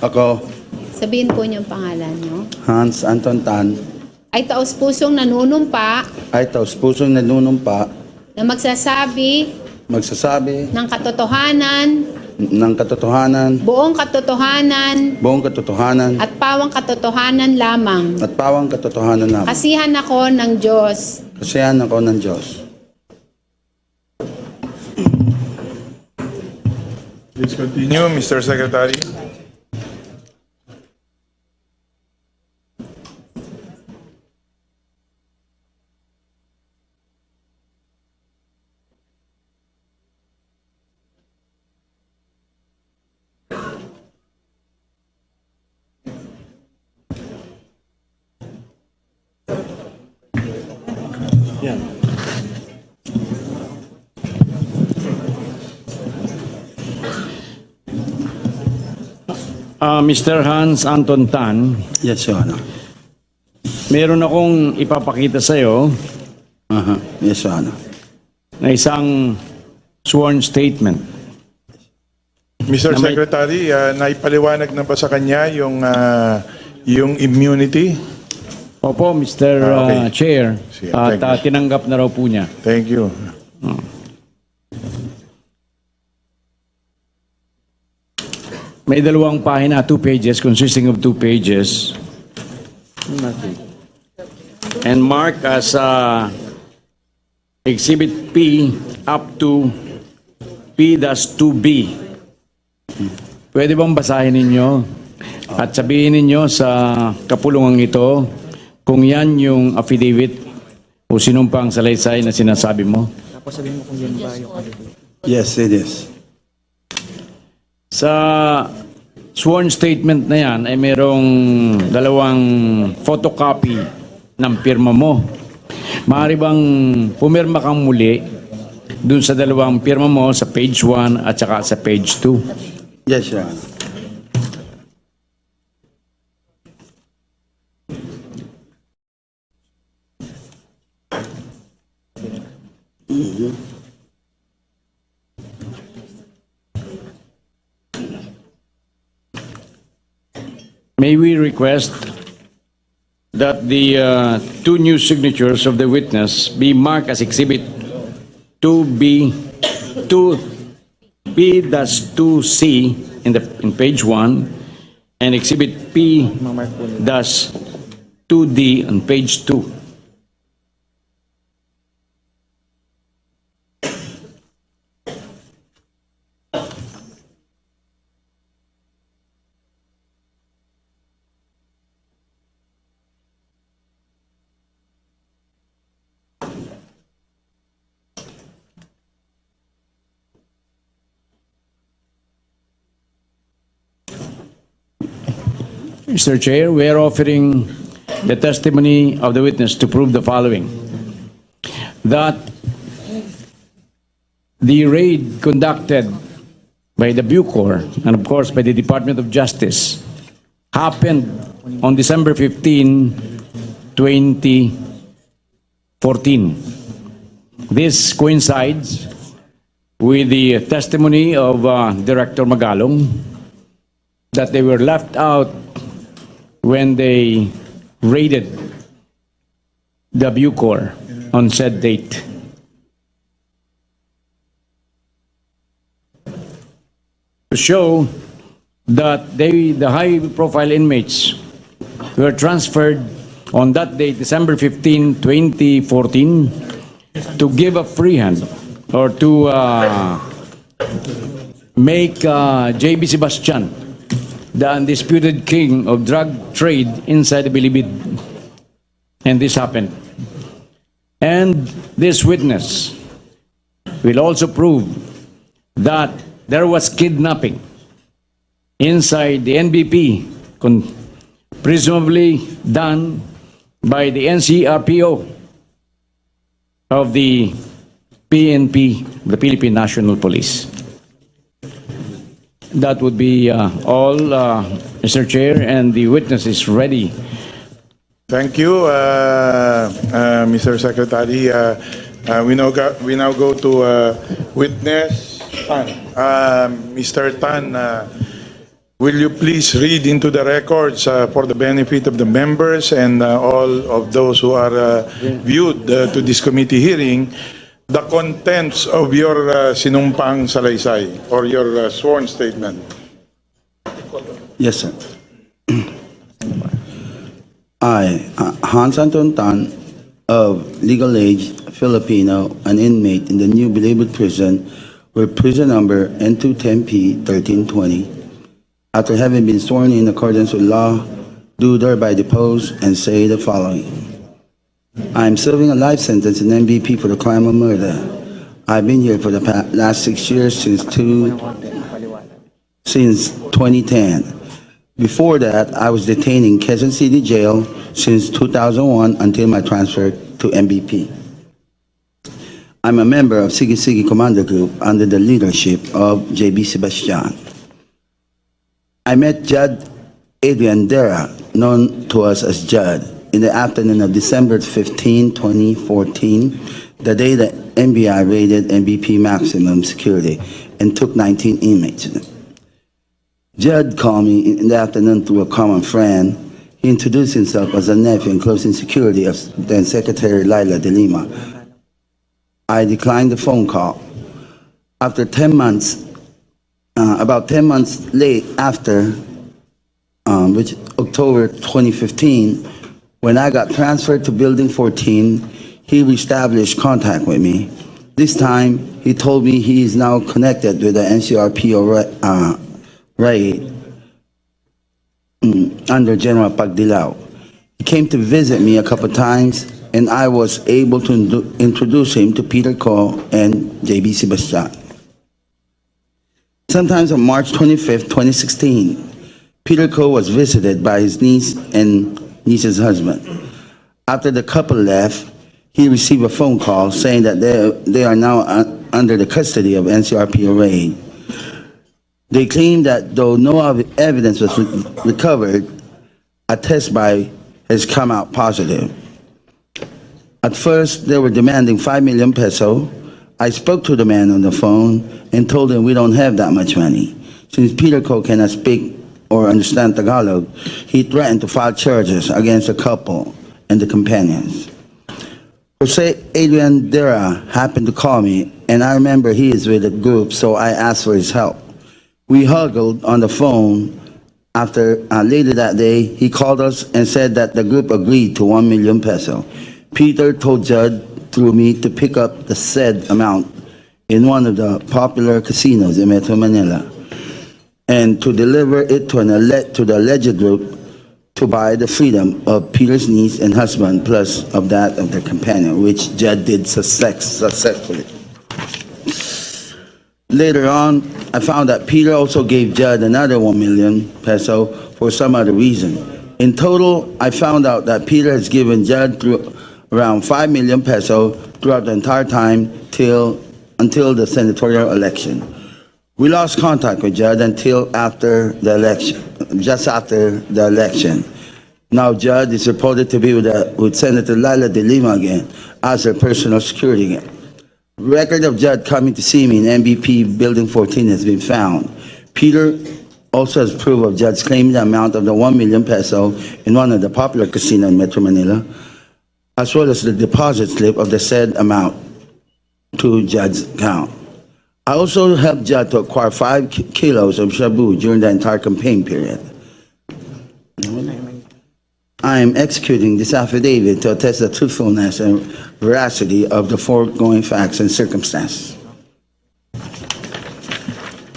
Ako, Sabihin po niyo ang pangalan niyo. Hans Anton Tan, Ay taos-pusong nanunumpa ay taus-pusong nanunumpa, na magsasabi magsasabi ng katotohanan, ng katotohanan, buong katotohanan, buong katotohanan, at pawang katotohanan lamang. at pawang katotohanan namin. Kasihan ako ng Diyos. Kasihan ako ng Diyos. Please continue, Mr. Secretary. Mr. Hans Anton Tan, Yes, Your Honor. meron akong ipapakita sa iyo Yes, Your Honor. na isang sworn statement. Mr. Na may- Secretary, naipaliwanag na ba sa kanya yung immunity? Opo, Mr. Okay. Chair, Sige, at thank you. tinanggap na raw po niya. Thank you. May dalawang pahina, 2 pages, consisting of 2 pages. And marked as Exhibit P up to P-2B. Pwede bang basahin ninyo at sabihin ninyo sa kapulungan ito kung yan yung affidavit o sinumpang salaysay na sinasabi mo? Yes, it is. Sa sworn statement na yan ay merong dalawang photocopy ng pirma mo. Maaari bang pumirma kang muli dun sa dalawang pirma mo sa page 1 at saka sa page 2? Yes, Your Honor. May we request that the 2 new signatures of the witness be marked as Exhibit 2B, 2P-2C in page 1 and Exhibit P-2D on page 2. Mr. Chair, we are offering the testimony of the witness to prove the following. That the raid conducted by the Bucor and of course by the Department of Justice happened on December 15, 2014. This coincides with the testimony of Director Magalong that they were left out when they raided the Bucor on said date. To show that the high-profile inmates were transferred on that date, December 15, 2014, to give a free hand or to make Jaybee Sebastian the undisputed king of drug trade inside the Bilibid. And this happened. And this witness will also prove that there was kidnapping inside the NBP, presumably done by the NCRPO of the PNP, the Philippine National Police. That would be all, Mr. Chair, and the witness is ready. Thank you, Mr. Secretary. We now go to witness Mr. Tan, will you please read into the records for the benefit of the members and all of those who are viewed to this committee hearing the contents of your sinumpang salaysay or your sworn statement? Yes, sir. I, Hans Anton Tan, of legal age, Filipino, an inmate in the New Bilibid Prison with prison number N210P 1320, after having been sworn in accordance with law, do thereby depose and say the following. I am serving a life sentence in MVP for the crime of murder. I've been here for the last 6 years since 2010. Before that, I was detained in Quezon City Jail since 2001 until my transfer to MVP. I'm a member of Sige Sige Commander Group under the leadership of Jaybee Sebastian. I met Judge Adrian Dera, known to us as Judd, in the afternoon of December 15, 2014, the day that NBI raided MVP Maximum Security and took 19 inmates. Judd called me in the afternoon through a common friend. He introduced himself as a nephew and close in security of then Secretary Laila de Lima. I declined the phone call. After 10 months, about 10 months late after, which October 2015, when I got transferred to Building 14, he reestablished contact with me. This time, he told me he is now connected with the NCRPO raid under General Pagdilao. He came to visit me a couple times, and I was able to introduce him to Peter Ko and Jaybee Sebastian. Sometimes on March 25th, 2016, Peter Ko was visited by his niece and niece's husband. After the couple left, he received a phone call saying that they are now under the custody of NCRPO raid. They claimed that though no evidence was recovered, a test has come out positive. At first, they were demanding 5 million peso. I spoke to the man on the phone and told him we don't have that much money. Since Peter Ko cannot speak or understand Tagalog, he threatened to file charges against the couple and the companions. Jose Adrian Dera happened to call me, and I remember he is with a group, so I asked for his help. We huggled on the phone. After later that day, he called us and said that the group agreed to 1 million peso. Peter told Judd through me to pick up the said amount in one of the popular casinos in Metro Manila and to deliver it to the alleged group to buy the freedom of Peter's niece and husband plus of that of their companion, which Judd did successfully. Later on, I found that Peter also gave Judd another 1 million peso for some other reason. In total, I found out that Peter has given Judd around 5 million peso throughout the entire time until the senatorial election. We lost contact with Judd until after the election, just after the election. Now Judd is reported to be with Senator Laila de Lima again as their personal security again. Record of Judd coming to see me in MVP Building 14 has been found. Peter also has proof of Judd's claiming the amount of the 1 million peso in one of the popular casinos in Metro Manila, as well as the deposit slip of the said amount to Judd's account. I also helped Judd to acquire 5 kilos of shabu during the entire campaign period. I am executing this affidavit to attest the truthfulness and veracity of the foregoing facts and circumstances.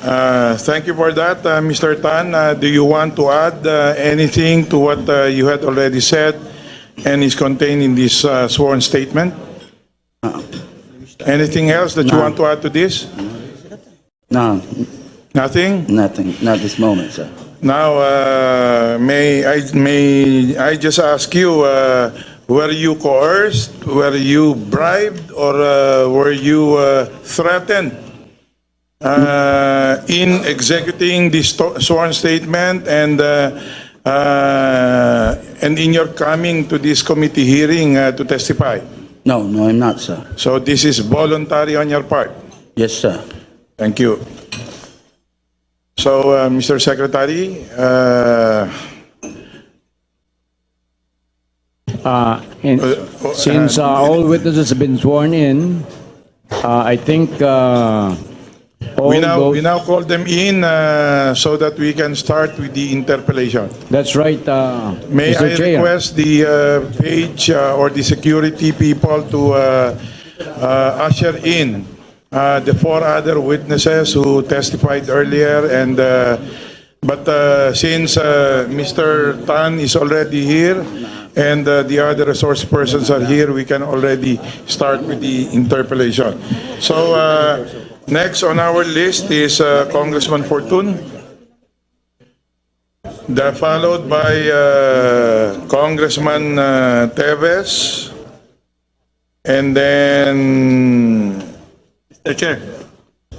Thank you for that, Mr. Tan. Do you want to add anything to what you had already said and is contained in this sworn statement? Anything else that you want to add to this? No. Nothing? Nothing. Not this moment, sir. Now, may I just ask you, were you coerced, were you bribed, or were you threatened in executing this sworn statement and in your coming to this committee hearing to testify? No, I'm not, sir. So this is voluntary on your part? Yes, sir. Thank you. So, Mr. Secretary, Since all witnesses have been sworn in, I think all we those... now call them in so that we can start with the interpellation. That's right, May Mr. I Chair. request the page or the security people to usher in the 4 other witnesses who testified earlier, and but since Mr. Tan is already here and the other resource persons are here, we can already start with the interpellation. So next on our list is Congressman Fortun, followed by Congressman Teves, and then Mr. Chair,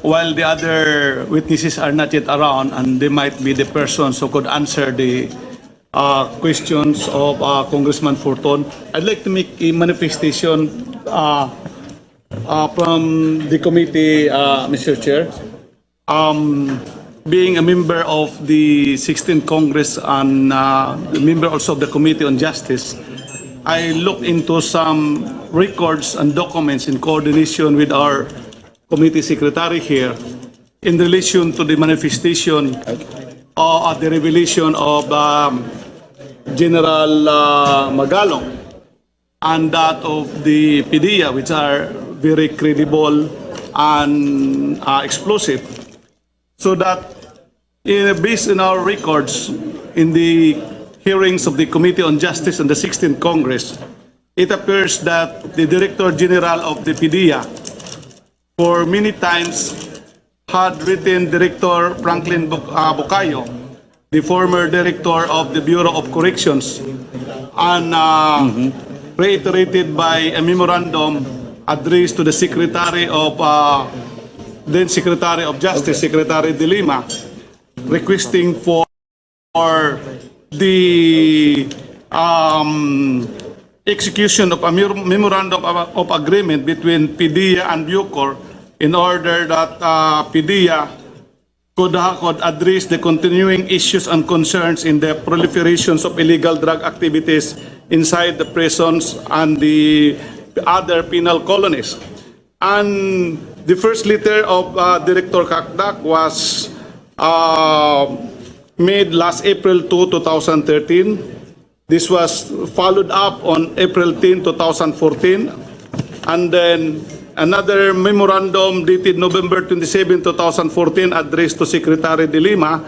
while the other witnesses are not yet around and they might be the persons who could answer the questions of Congressman Fortun, I'd like to make a manifestation from the committee, Mr. Chair. Being a member of the 16th Congress and a member also of the Committee on Justice, I looked into some records and documents in coordination with our committee secretary here in relation to the manifestation or the revelation of General Magalong and that of the PDEA, which are very credible and explosive. So that based on our records in the hearings of the Committee on Justice and the 16th Congress, it appears that the Director General of the PDEA for many times had written Director Franklin Bucayo, the former director of the Bureau of Corrections, and reiterated by a memorandum addressed to the Secretary of then Secretary of Justice, Secretary de Lima, requesting for the execution of a memorandum of agreement between PDEA and Bucor in order that PDEA could address the continuing issues and concerns in the proliferations of illegal drug activities inside the prisons and the other penal colonies. And the first letter of Director Kakdak was made last April 2, 2013. This was followed up on April 10, 2014. And then another memorandum dated November 27, 2014 addressed to Secretary de Lima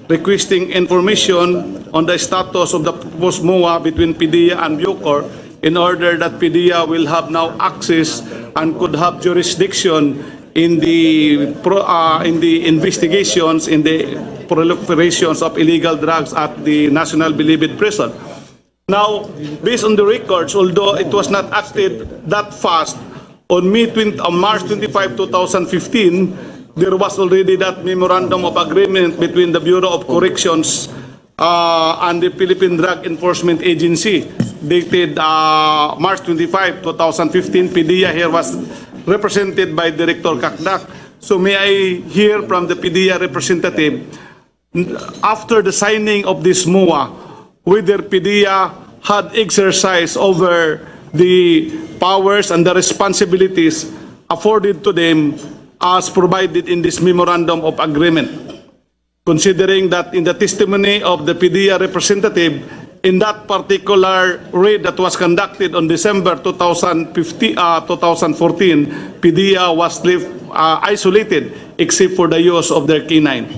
requesting information on the status of the proposed MOA between PDEA and Bucor in order that PDEA will have now access and could have jurisdiction in the investigations in the proliferations of illegal drugs at the National Bilibid Prison. Now, based on the records, although it was not acted that fast, on March 25, 2015, there was already that memorandum of agreement between the Bureau of Corrections and the Philippine Drug Enforcement Agency, dated March 25, 2015. PDEA here was represented by Director Kakdak. So may I hear from the PDEA representative, after the signing of this MOA, whether PDEA had exercised over the powers and the responsibilities afforded to them as provided in this memorandum of agreement, considering that in the testimony of the PDEA representative, in that particular raid that was conducted on December 2014, PDEA was left isolated except for the use of their K9.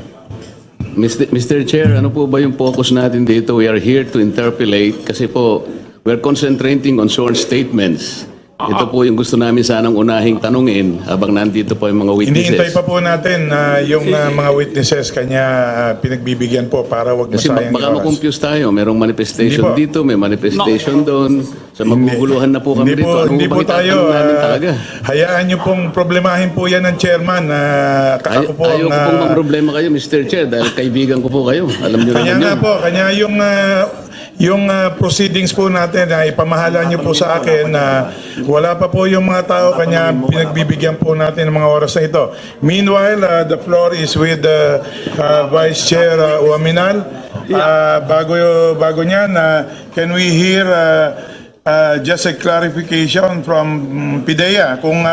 Mr. Chair, ano po ba yung focus natin dito? We are here to interpellate kasi po we're concentrating on sworn statements. Ito po yung gusto namin sanang unahing tanungin habang nandito po yung mga witnesses. iniintay pa po natin yung mga witnesses kanya pinagbibigyan po para wag Kasi masayang baka yung oras. ma-confuse tayo. Merong manifestation Hindi po. dito, may manifestation doon. Sa maguguluhan na po kami Hindi dito. po, Ano hindi ba po itatanong tayo. namin talaga? Hayaan niyo pong problemahin po yan ng chairman. Ako po Ayaw ko pong problema kayo, Mr. Chair, dahil kaibigan ko po kayo. Alam niyo kanya naman nga yun. po, kanya yung yung proceedings po natin na ipamahala niyo po sa akin na wala pa po yung mga tao, kanya pinagbibigyan po natin ng mga oras na ito. Meanwhile, the floor is with Vice Chair Uaminal. Bago niyan, can we hear just a clarification from PIDEA kung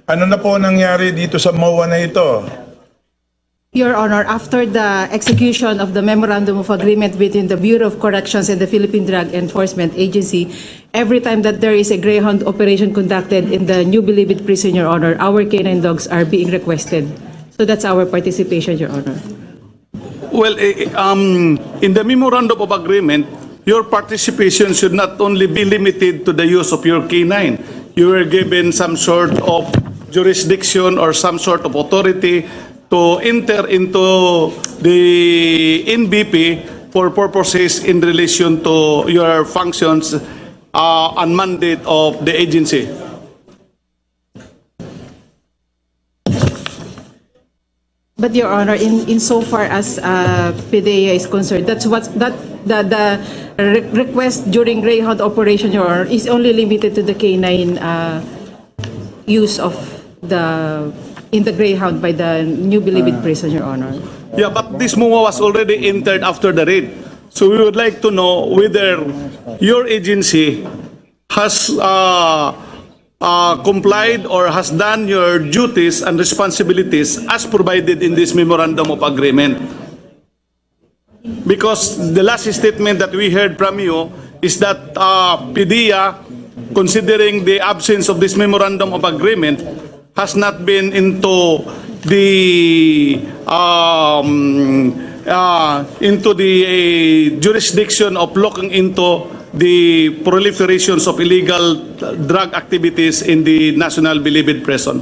ano na po nangyari dito sa MOA na ito? Your Honor, after the execution of the Memorandum of Agreement between the Bureau of Corrections and the Philippine Drug Enforcement Agency, every time that there is a Greyhound operation conducted in the New Bilibid prison, Your Honor, our canine dogs are being requested. So that's our participation, Your Honor. Well, in the Memorandum of Agreement, your participation should not only be limited to the use of your canine. You were given some sort of jurisdiction or some sort of authority to enter into the NBP for purposes in relation to your functions and mandate of the agency. But Your Honor, in so far as PDEA is concerned, that's what the request during Greyhound operation, Your Honor, is only limited to the canine use of in the Greyhound by the New Bilibid prison, Your Honor. Yeah, but this MUA was already entered after the raid. So we would like to know whether your agency has complied or has done your duties and responsibilities as provided in this Memorandum of Agreement. Because the last statement that we heard from you is that PDEA, considering the absence of this Memorandum of Agreement, has not been into the jurisdiction of looking into the proliferations of illegal drug activities in the National Bilibid Prison.